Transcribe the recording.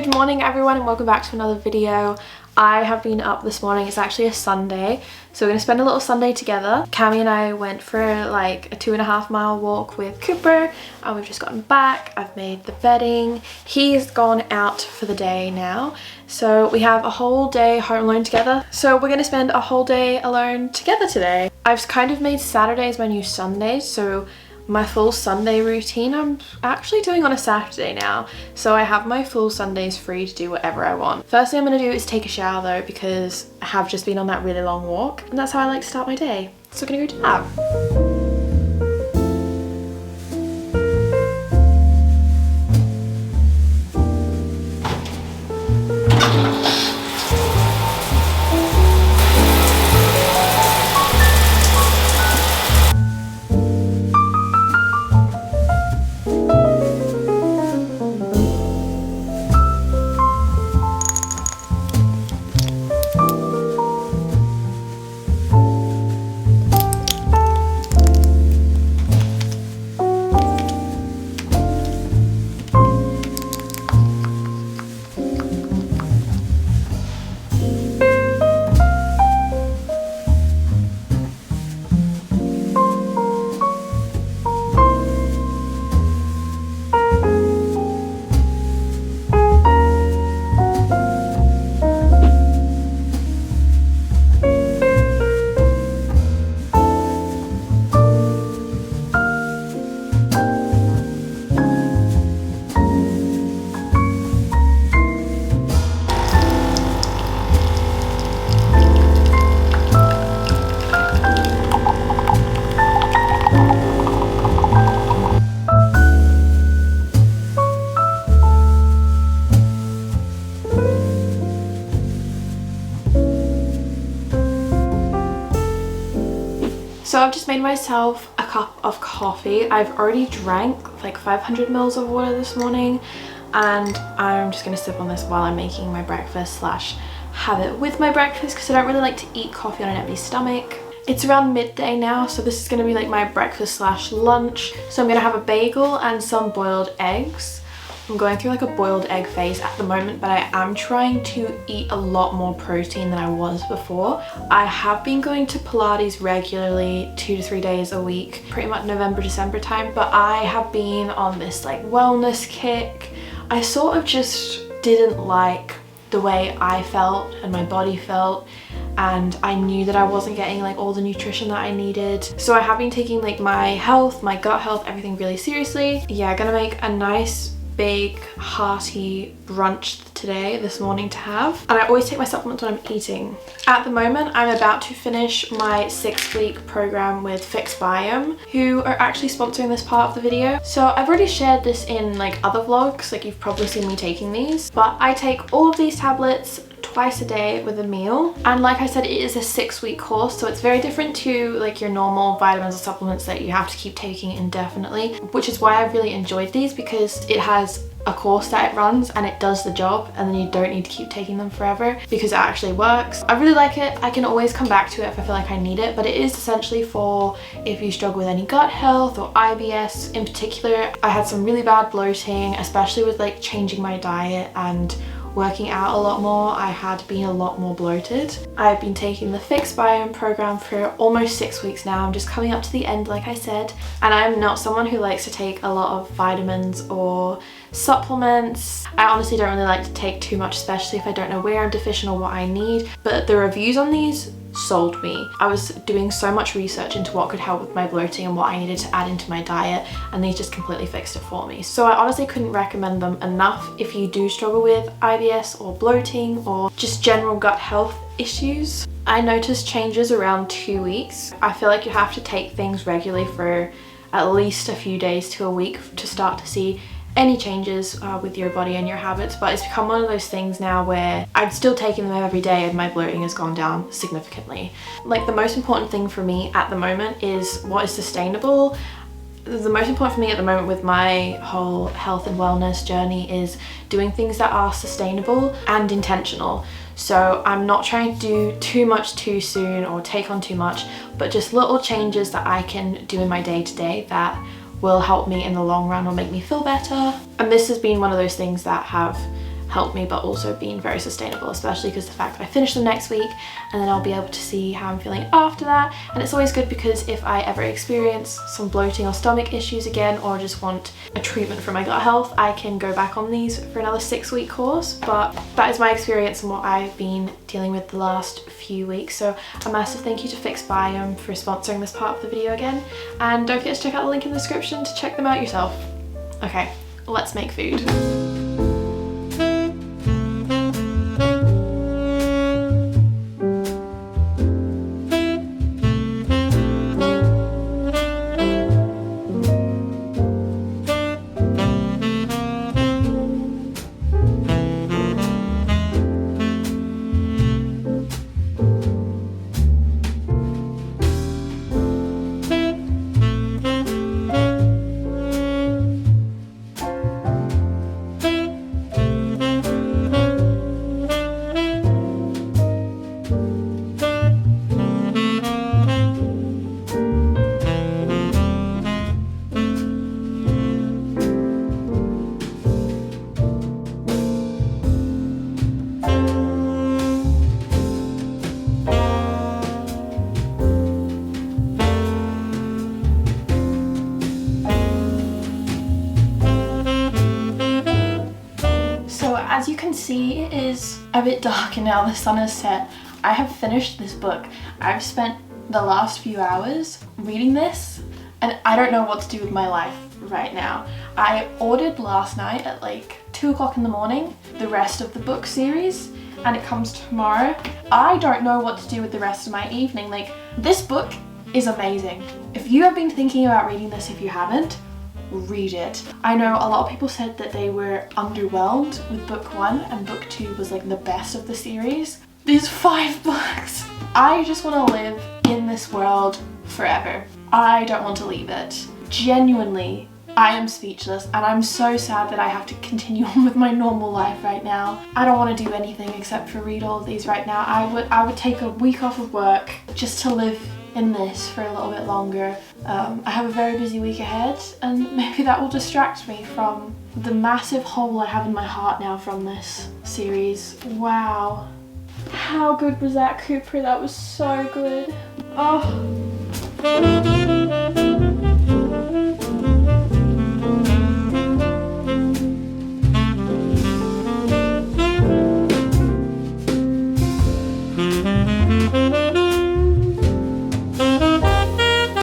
Good morning everyone and welcome back to another video. I have been up this morning. It's actually a Sunday, so we're gonna spend a little Sunday together. Cammy and I went for like a 2.5 mile walk with Cooper and we've just gotten back. I've made the bedding. He's gone out for the day now, so we have a whole day home alone together. So we're gonna spend a whole day alone together today. I've kind of made Saturdays my new Sundays, so my full Sunday routine I'm actually doing on a Saturday now, so I have my full Sundays free to do whatever I want. First thing I'm going to do is take a shower though, because I have just been on that really long walk and that's how I like to start my day. So I'm going to go do that. So I've just made myself a cup of coffee. I've already drank like 500 mils of water this morning and I'm just going to sip on this while I'm making my breakfast slash have it with my breakfast, because I don't really like to eat coffee on an empty stomach. It's around midday now, so this is going to be like my breakfast slash lunch. So I'm going to have a bagel and some boiled eggs. I'm going through like a boiled egg phase at the moment, but I am trying to eat a lot more protein than I was before. I have been going to Pilates regularly 2 to 3 days a week, pretty much November, December time, but I have been on this like wellness kick. I sort of just didn't like the way I felt and my body felt, and I knew that I wasn't getting like all the nutrition that I needed. So I have been taking like my health, my gut health, everything really seriously. Yeah, I'm gonna make a nice big hearty brunch this morning to have, and I always take my supplements when I'm eating. At the moment I'm about to finish my 6-week program with FixBIOME, who are actually sponsoring this part of the video. So I've already shared this in like other vlogs, like you've probably seen me taking these, but I take all of these tablets twice a day with a meal, and like I said, it is a 6-week course, so it's very different to like your normal vitamins or supplements that you have to keep taking indefinitely, which is why I've really enjoyed these, because it has a course that it runs and it does the job, and then you don't need to keep taking them forever because it actually works. I really like it. I can always come back to it if I feel like I need it, but it is essentially for if you struggle with any gut health or IBS in particular. I had some really bad bloating, especially with like changing my diet and working out a lot more. I had been a lot more bloated. I've been taking the FixBIOME program for almost 6 weeks now. I'm just coming up to the end, like I said, and I'm not someone who likes to take a lot of vitamins or supplements. I honestly don't really like to take too much, especially if I don't know where I'm deficient or what I need, but the reviews on these sold me. I was doing so much research into what could help with my bloating and what I needed to add into my diet, and these just completely fixed it for me. So I honestly couldn't recommend them enough if you do struggle with IBS or bloating or just general gut health issues. I noticed changes around 2 weeks. I feel like you have to take things regularly for at least a few days to a week to start to see any changes with your body and your habits, but it's become one of those things now where I've still taken them every day and my bloating has gone down significantly. Like, the most important thing for me at the moment is what is sustainable. The most important for me at the moment with my whole health and wellness journey is doing things that are sustainable and intentional. So I'm not trying to do too much too soon or take on too much, but just little changes that I can do in my day-to-day that will help me in the long run or make me feel better. And this has been one of those things that have helped me, but also been very sustainable, especially because the fact that I finish them next week and then I'll be able to see how I'm feeling after that. And it's always good because if I ever experience some bloating or stomach issues again, or just want a treatment for my gut health, I can go back on these for another 6-week course. But that is my experience and what I've been dealing with the last few weeks. So a massive thank you to FixBIOME for sponsoring this part of the video again, and don't forget to check out the link in the description to check them out yourself. Okay, let's make food. As you can see, it is a bit dark and now the sun has set. I have finished this book. I've spent the last few hours reading this and I don't know what to do with my life right now. I ordered last night at like 2 o'clock in the morning the rest of the book series and it comes tomorrow. I don't know what to do with the rest of my evening. Like, this book is amazing. If you have been thinking about reading this, if you haven't, read it. I know a lot of people said that they were underwhelmed with book 1 and book 2 was like the best of the series. There's 5 books. I just want to live in this world forever. I don't want to leave it. Genuinely, I am speechless and I'm so sad that I have to continue on with my normal life right now. I don't want to do anything except for read all of these right now. I would take a week off of work just to live in this for a little bit longer. I have a very busy week ahead and maybe that will distract me from the massive hole I have in my heart now from this series. Wow. How good was that, Cooper? That was so good. Oh.